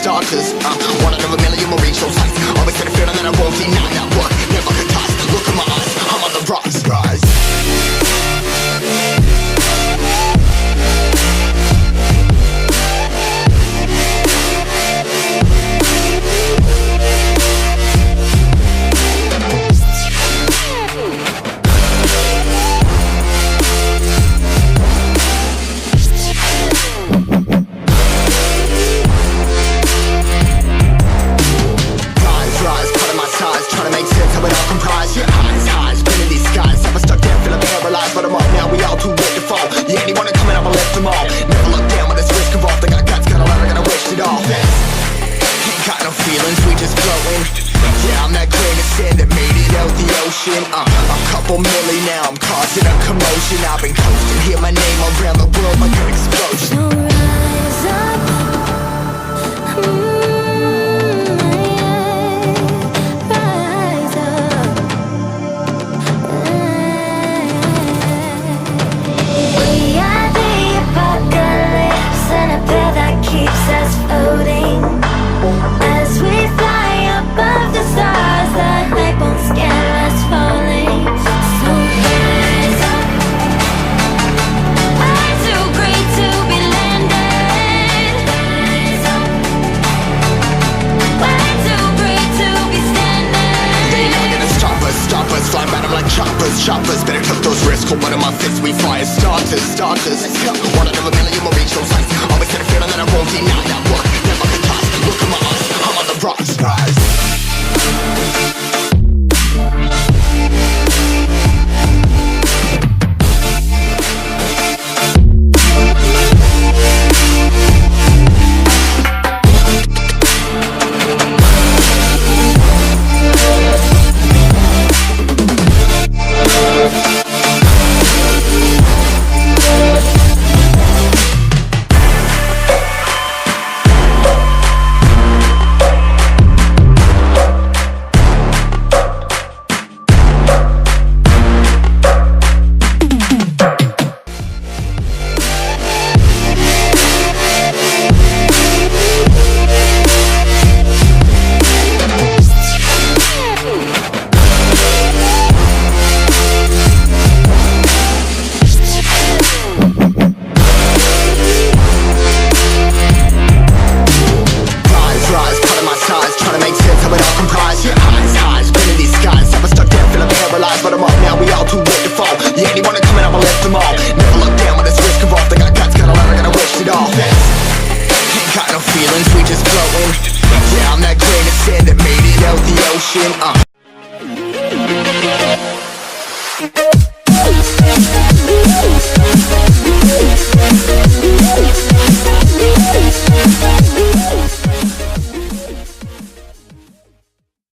Starters, one out of a million will reach those heights. Always get a feeling that I won't deny that work. Never could toss. Look in my eyes, I'm on the rocks. Rise. A couple milli now, I'm causing a commotion. I've been coasting, hear my name around the world like an explosion. So rise up, rise up. We are the apocalypse, and a pill that keeps us floating. As we fly above the stars, the night won't scare us falling. So rise up, we're too great to be landed. Rise up, we're too great to be standing. They ain't never gonna stop us, flying by them like choppers. Better tuck those risks, hold one of my fists, we fire starters. One out of a million will reach those heights. Always get a feeling that I won't deny that work. Never could toss, look in my eyes, I'm on the rocks. Rise.